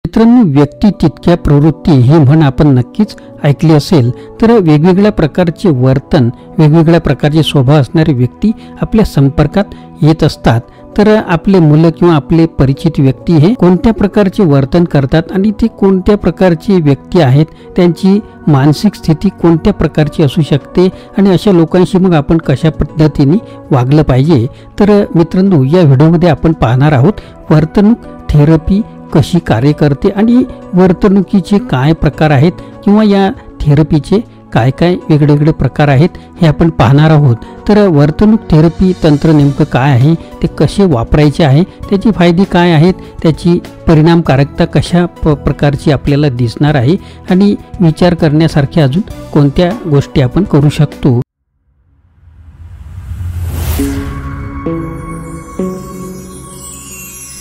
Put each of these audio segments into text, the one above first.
मित्रांनो, व्यक्ती तितक्या प्रवृत्ती ही म्हण आपण नक्कीच ऐकली असेल. तर वेगवेगळ्या प्रकारचे वर्तन, वेगवेगळ्या प्रकारचे स्वभाव असणारे व्यक्ती आपल्या संपर्कात येत असतात. तर आपले मुलं किंवा आपले परिचित व्यक्ती हे कोणत्या प्रकारचे वर्तन करतात आणि ते कोणत्या प्रकारचे व्यक्ती आहेत, त्यांची मानसिक स्थिती कोणत्या प्रकारची असू शकते आणि अशा लोकांशी मग आपण कशा पद्धतीने वागलं पाहिजे. तर मित्रांनो, या व्हिडिओमध्ये आपण पाहणार आहोत वर्तणूक थेरपी कशी कार्य करते आणि वर्तणुकीचे काय प्रकार आहेत किंवा या थेरपीचे काय काय वेगवेगळे प्रकार आहेत हे आपण पाहणार आहोत. तर वर्तणूक थेरपी तंत्र नेमकं काय आहे, ते कसे वापरायचे आहे, त्याचे फायदे काय आहेत, त्याची परिणामकारकता कशा प्रकारची आपल्याला दिसणार आहे आणि विचार करण्यासारख्या अजून कोणत्या गोष्टी आपण करू शकतो.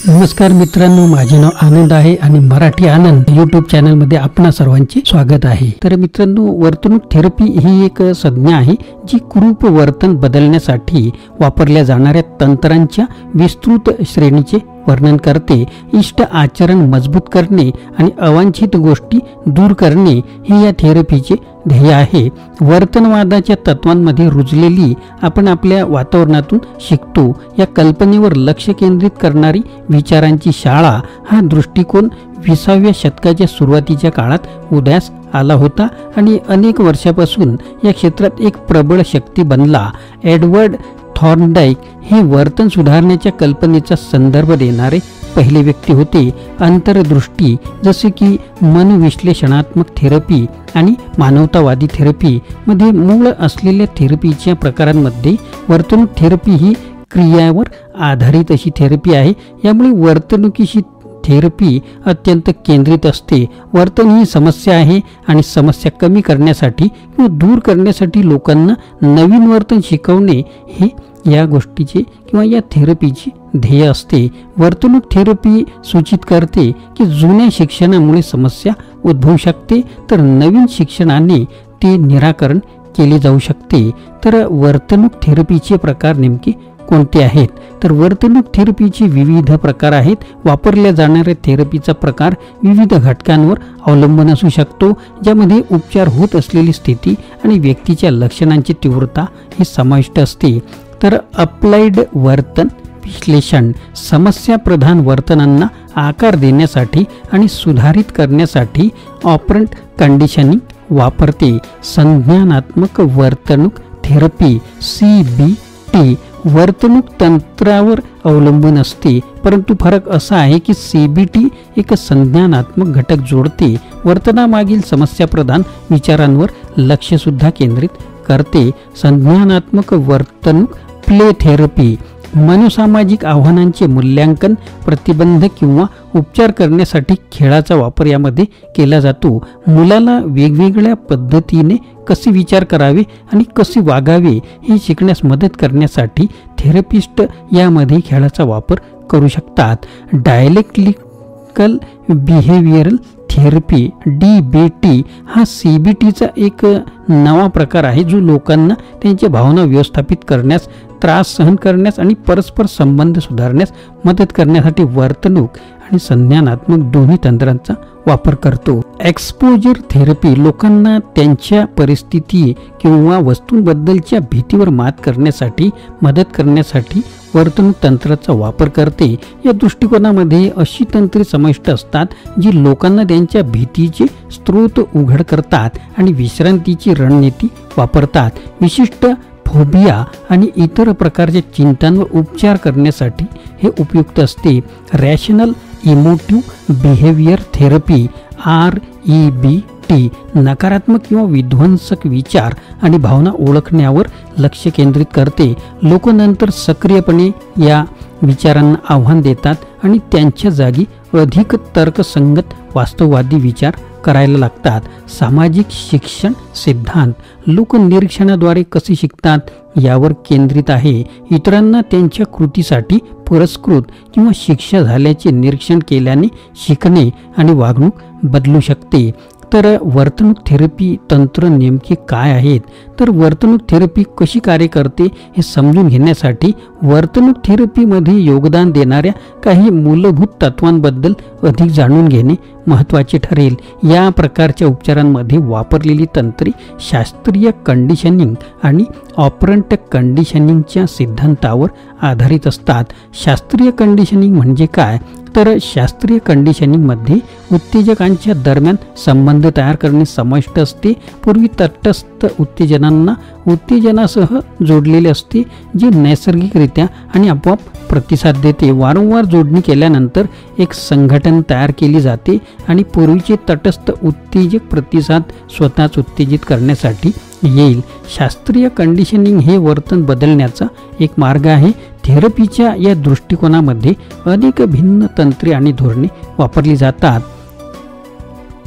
नमस्कार मित्रांनो, माझे नाव आनंद आहे आणि मराठी आनंद यूट्यूब चॅनलमध्ये आपणा सर्वांचे स्वागत आहे. तर मित्रांनो, वर्तणूक थेरपी ही एक संज्ञा आहे जी कुरूप वर्तन बदलण्यासाठी वापरल्या जाणाऱ्या तंत्रांच्या विस्तृत श्रेणीचे वर्णन करते. इष्ट आचरण मजबूत करणे आणि अवांछित गोष्टी दूर करणे हे या थेरपीचे ध्येय आहे. वर्तनवादाच्या तत्वांमध्ये रुजलेली आपण आपल्या वातावरणातून शिकतो या कल्पनेवर लक्ष केंद्रित करणारी विचारांची शाळा हा दृष्टिकोन 20व्या शतकाच्या सुरुवातीच्या काळात उदयास आला होता आणि अनेक वर्षापासून या क्षेत्रात एक प्रबळ शक्ती बनला. एडवर्ड थॉर्नडाईक हे वर्तन सुधारण्याच्या कल्पनेचा संदर्भ देणारे पहिले व्यक्ती होते. अंतरदृष्टी जसे की मनोविश्लेषणात्मक थेरपी आणि मानवतावादी थेरपी मध्ये मूळ असलेल्या थेरपीच्या प्रकारांमध्ये वर्तणूक थेरपी ही क्रियावर आधारित अशी थेरपी आहे. यामुळे वर्तणुकीशी थेरपी अत्यंत केंद्रित असते. वर्तन ही समस्या आहे आणि समस्या कमी करण्यासाठी किंवा दूर करण्यासाठी लोकांना नवीन वर्तन शिकवणे हे या गोष्टीचे किंवा या थेरपीची ध्येय असते. वर्तणूक थेरपी सूचित करते की जुन्या शिक्षणामुळे समस्या उद्भवू शकते तर नवीन शिक्षणाने ते निराकरण केले जाऊ शकते. तर वर्तणूक थेरपीचे प्रकार नेमके कोणते आहेत? तर वर्तणूक थेरपीचे विविध प्रकार आहेत. वापरल्या जाणाऱ्या थेरपीचा प्रकार विविध घटकांवर अवलंबून असू शकतो, ज्यामध्ये उपचार होत असलेली स्थिती आणि व्यक्तीच्या लक्षणांची तीव्रता हे समाविष्ट असते. तर अप्लाइड वर्तन विश्लेषण समस्या प्रधान वर्तनांना आकार देण्यासाठी आणि सुधारित करण्यासाठी ऑपरंट कंडिशनिंग वापरते. संज्ञानात्मक वर्तणूक थेरपी CBT वर्तणूक तंत्रावर अवलंबून असते, परंतु फरक असा आहे की CBT एक संज्ञानात्मक घटक जोडते, वर्तनामागील समस्याप्रधान विचारांवर लक्ष सुद्धा केंद्रित करते. संज्ञानात्मक वर्तणूक प्ले थेरपी मनोसामाजिक आव्हानांचे मूल्यांकन, प्रतिबंध किंवा उपचार करण्यासाठी खेळाचा वापर यामध्ये केला जातो. मुलाला वेगवेगळ्या पद्धतीने कसे विचार करावे आणि कसे वागावे हे शिकण्यास मदत करण्यासाठी थेरपिस्ट यामध्ये खेळाचा वापर करू शकतात. डायलेक्टिकल बिहेवियरल थेरपी DBT हा CBTचा एक नवा प्रकार आहे जो लोकांना त्यांच्या भावना व्यवस्थापित करण्यास, त्रास सहन करण्यास आणि परस्पर संबंध सुधारण्यास मदत करण्यासाठी वर्तणूक आणि संज्ञानात्मक दोन्ही तंत्रांचा वापर करतो. एक्सपोजर थेरपी लोकांना त्यांच्या परिस्थिती किंवा वस्तूंबद्दलच्या भीतीवर मात करण्यासाठी मदत करण्यासाठी वर्तणूक तंत्राचा वापर करते. या दृष्टिकोनामध्ये अशी तंत्रे समाविष्ट असतात जी लोकांना त्यांच्या भीतीचे स्रोत उघड करतात आणि विश्रांतीची रणनीती वापरतात. विशिष्ट फोबिया आणि इतर प्रकारच्या चिंतांवर उपचार करण्यासाठी हे उपयुक्त असते. Rational emotive behaviour therapy REBT नकारात्मक किंवा विध्वंसक विचार आणि भावना ओळखण्यावर लक्ष केंद्रित करते. लोक नंतर सक्रियपणे या विचारांना आव्हान देतात आणि त्यांच्या जागी अधिक तर्कसंगत वास्तववादी विचार करायला लागतात. सामाजिक शिक्षण सिद्धांत लोक निरीक्षणाद्वारे कसे शिकतात यावर केंद्रित आहे. इतरांना त्यांच्या कृतीसाठी पुरस्कृत किंवा शिक्षा झाल्याचे निरीक्षण केल्याने शिकणे आणि वागणूक बदलू शकते. तर वर्तणूक थेरपी तंत्र नेमके काय आहेत, तर वर्तणूक थेरपी कशी कार्य करते हे समजून घेण्यासाठी वर्तणूक थेरपीमध्ये योगदान देणाऱ्या काही मूलभूत तत्वांबद्दल अधिक जाणून घेणे महत्त्वाचे ठरेल. या प्रकारच्या उपचारांमध्ये वापरलेली तंत्रे शास्त्रीय कंडिशनिंग आणि ऑपरंट कंडिशनिंगच्या सिद्धांतावर आधारित असतात. शास्त्रीय कंडिशनिंग म्हणजे काय, तर शास्त्रीय कंडिशनिंगमध्ये उत्तेजकांच्या दरम्यान संबंध तयार करणे समाविष्ट असते. पूर्वी तटस्थ उत्तेजनांना उत्तेजनासह जोडलेले असते, जे नैसर्गिकरित्या आणि आपोआप प्रतिसाद देते. वारंवार जोडणी केल्यानंतर एक संघटन तयार केली जाते आणि पूर्वीचे तटस्थ उत्तेजक प्रतिसाद स्वतःच उत्तेजित करण्यासाठी येईल. शास्त्रीय कंडिशनिंग हे वर्तन बदलण्याचा एक मार्ग आहे. थेरपीच्या या दृष्टिकोनामध्ये अनेक भिन्न तंत्रे आणि धोरणे वापरली जातात.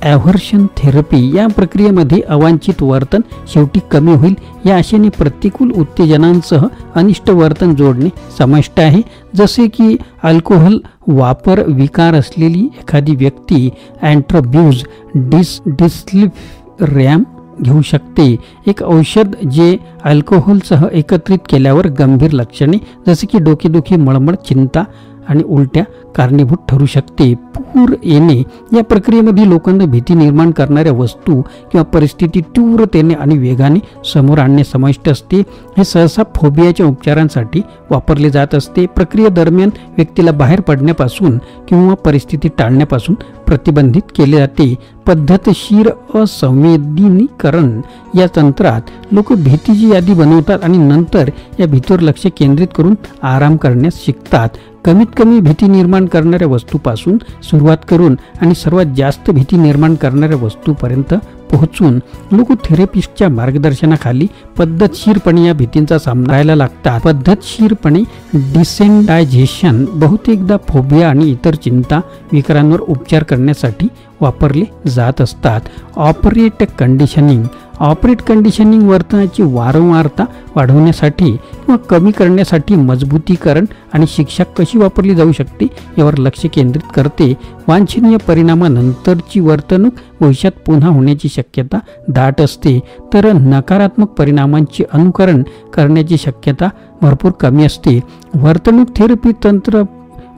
ॲव्हर्शन थेरपी या प्रक्रियेमध्ये अवांछित वर्तन शेवटी कमी होईल या आशेने प्रतिकूल उत्तेजनांसह अनिष्ट वर्तन जोडणे समाविष्ट आहे. जसे की अल्कोहोल वापर विकार असलेली एखादी व्यक्ती अँट्रोब्यूज डिस्लिफरॅम घेऊ शकते, एक औषध जे अल्कोहोलसह एकत्रित केल्यावर गंभीर लक्षणे जसे की डोकेदुखी, मळमळ, चिंता आणि उलट्या कारणीभूत ठरू शकते. पूर येणे या प्रक्रियेमध्ये लोकांना भीती निर्माण करणाऱ्या वस्तू किंवा परिस्थिती तीव्रतेने आणि वेगाने समोर आणणे समाविष्ट असते. हे सहसा फोबियाच्या उपचारांसाठी वापरले जात असते. प्रक्रियेदरम्यान व्यक्तीला बाहेर पडण्यापासून किंवा परिस्थिती टाळण्यापासून प्रतिबंधित केले जाते. पद्धतशीर असंवेदनीकरण या तंत्रात लोक भीतीची यादी बनवतात आणि नंतर या भीतीवर लक्ष केंद्रित करून आराम करण्यास शिकतात. कमीत कमी भीती निर्माण करणाऱ्या वस्तूपासून सुरुवात करून आणि सर्वात जास्त भीती निर्माण करणाऱ्या वस्तूपर्यंत पोहोचून लोक थेरपिस्टच्या मार्गदर्शनाखाली पद्धतशीरपणे या भीतींचा सामना करायला लागतात. पद्धतशीरपणे डिसेंटायझेशन बहुतेकदा फोबिया आणि इतर चिंता विकारांवर उपचार करण्यासाठी वापरले जात असतात. ऑपरेट कंडिशनिंग वर्तनाची वारंवारता वाढवण्यासाठी किंवा कमी करण्यासाठी मजबूतीकरण आणि शिक्षा कशी वापरली जाऊ शकते यावर लक्ष केंद्रित करते. वांछनीय परिणामानंतरची वर्तणूक भविष्यात पुन्हा होण्याची शक्यता दाट असते, तर नकारात्मक परिणामांचे अनुकरण करण्याची शक्यता भरपूर कमी असते. वर्तणूक थेरपी तंत्र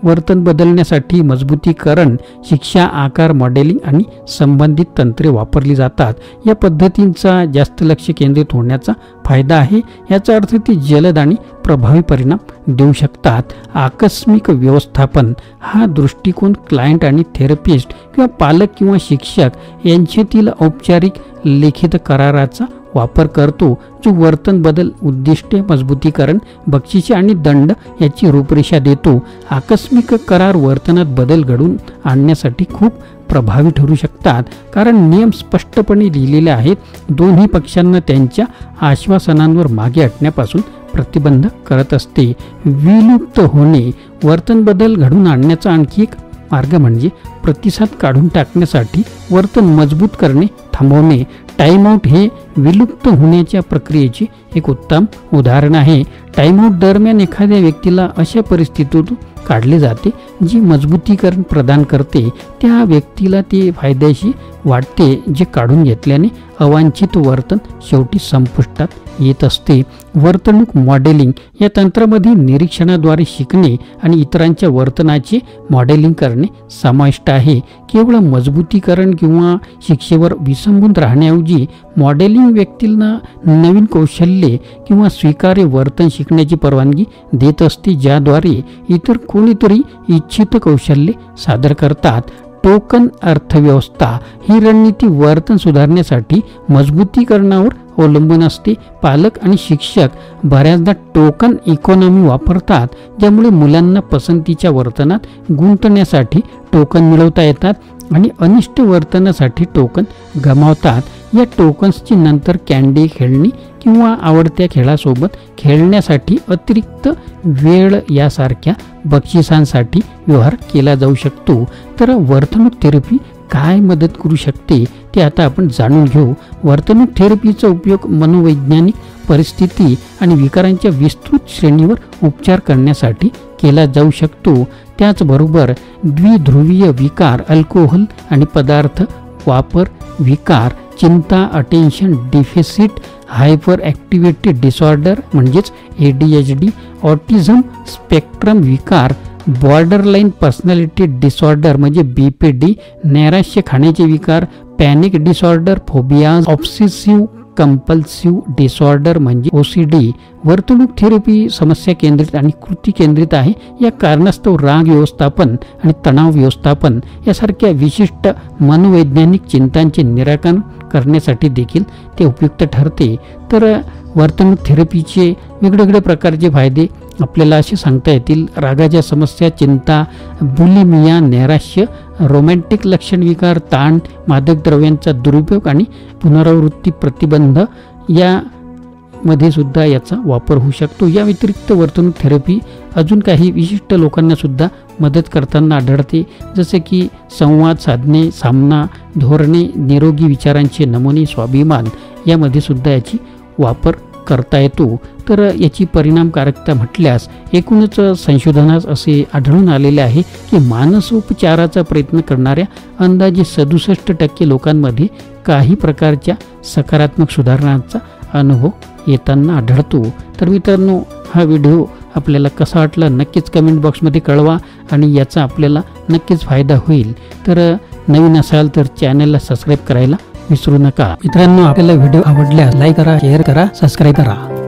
वर्तन बदलण्यासाठी मजबूतीकरण, शिक्षा, आकार मॉडेलिंग आणि संबंधित तंत्रे वापरली जातात. या पद्धतींचा जास्त लक्ष केंद्रित होण्याचा फायदा आहे. याचा अर्थ ती जलद आणि प्रभावी परिणाम देऊ शकतात. आकस्मिक व्यवस्थापन हा दृष्टिकोन क्लायंट आणि थेरपिस्ट किंवा पालक किंवा शिक्षक यांच्यातील औपचारिक लिखित कराराचा वापर करतो, जो वर्तन बदल, उद्दिष्टे, मजबूतीकरण, बक्षिसे आणि दंड याची रूपरेषा देतो. आकस्मिक करार वर्तनात बदल घडवून आणण्यासाठी खूप प्रभावी ठरू शकतात, कारण नियम स्पष्टपणे लिहिलेले आहेत. दोन्ही पक्षांना त्यांच्या आश्वासनांवर मागे हटण्यापासून प्रतिबंध करत असते. विलुप्त होणे वर्तन बदल घडवून आणण्याचा आणखी एक मार्ग म्हणजे प्रतिसाद काढून टाकण्यासाठी वर्तन मजबूत करणे थांबवणे. टाइमआउट हे विलुप्त होण्याच्या प्रक्रियेचे एक उत्तम उदाहरण आहे. टाइमआउट दरम्यान एखाद्या व्यक्तीला अशा परिस्थितीतून काढले जाते जी मजबूतीकरण प्रदान करते. त्या व्यक्तीला ते फायद्याशी वाटते, जे काढून घेतल्याने अवांछित वर्तन शेवटी संपुष्टात येत असते. वर्तणूक मॉडेलिंग या तंत्रामध्ये निरीक्षणाद्वारे शिकणे आणि इतरांच्या वर्तनाचे मॉडेलिंग करणे समाविष्ट आहे. केवळ मजबूतीकरण किंवा शिक्षेवर विसंबून राहण्याऐवजी मॉडेलिंग व्यक्तींना नवीन कौशल्ये किंवा स्वीकार्य वर्तन शिकण्याची परवानगी देत असते, ज्याद्वारे इतर कोणीतरी इच्छित कौशल्ये सादर करतात. टोकन अर्थव्यवस्था ही रणनीती वर्तन सुधारण्यासाठी मजबूतीकरणावर अवलंबून असते. पालक आणि शिक्षक बऱ्याचदा टोकन इकॉनॉमी वापरतात, ज्यामुळे मुलांना पसंतीच्या वर्तनात गुंतण्यासाठी टोकन मिळवता येतात आणि अनिष्ट वर्तनासाठी टोकन गमावतात. या टोकन्सची नंतर कॅन्डी खेळणी किंवा आवडत्या खेळासोबत खेळण्यासाठी अतिरिक्त वेळ यासारख्या बक्षिसांसाठी व्यवहार केला जाऊ शकतो. तर वर्तणूक थेरपी काय मदत करू शकते ते आता आपण जाणून घेऊ. वर्तणूक थेरपीचा उपयोग मनोवैज्ञानिक परिस्थिती आणि विकारांच्या विस्तृत श्रेणीवर उपचार करण्यासाठी केला जाऊ शकतो. त्याचबरोबर द्विध्रुवीय विकार, अल्कोहोल आणि पदार्थ वापर विकार, चिंता, attention deficit hyperactivity disorder म्हणजेच ADHD, ऑटिझम स्पेक्ट्रम विकार, बॉर्डरलाईन पर्सनॅलिटी डिसऑर्डर म्हणजे BPD, नैराश्य खाण्याचे विकार, panic disorder, phobias, obsessive compulsive disorder म्हणजे OCD. वर्तणूक थेरपी समस्या केंद्रित आणि कृती केंद्रित आहे. या कारणास्तव राग व्यवस्थापन आणि तणाव व्यवस्थापन यासारख्या विशिष्ट मनोवैज्ञानिक चिंतांचे निराकरण करण्यासाठी देखील ते उपयुक्त ठरते. तर वर्तणूक थेरपीचे वेगवेगळ्या प्रकारचे फायदे आपल्याला असे सांगता येतील. रागाच्या समस्या, चिंता, बुलिमिया, नैराश्य, रोमॅन्टिक लक्षण विकार, ताण, मादक द्रव्यांचा दुरुपयोग आणि पुनरावृत्ती प्रतिबंध यामध्ये सुद्धा याचा वापर होऊ शकतो. या व्यतिरिक्त वर्तणूक थेरपी अजून काही विशिष्ट लोकांना सुद्धा मदत करताना आढळते, जसे की संवाद साधणे, सामना, धोरणे, निरोगी विचारांचे नमुने, स्वाभिमान यामध्ये सुद्धा याची वापर करता येतो. तर याची परिणामकारकता म्हटल्यास एकूणच संशोधनात असे आढळून आलेले आहे की मानसोपचाराचा प्रयत्न करणाऱ्या अंदाजे 67% लोकांमध्ये काही प्रकारच्या सकारात्मक सुधारणांचा अनुभव येताना आढळतो. तर मित्रांनो, हा व्हिडिओ आपल्याला कसा वाटला नक्कीच कमेंट बॉक्समध्ये कळवा आणि याचा आपल्याला नक्कीच फायदा होईल. तर नवीन असाल तर चॅनलला सबस्क्राईब करायला विसरू नका. मित्रांनो, आपल्याला व्हिडिओ आवडल्यास लाईक करा, शेअर करा, सबस्क्राईब करा.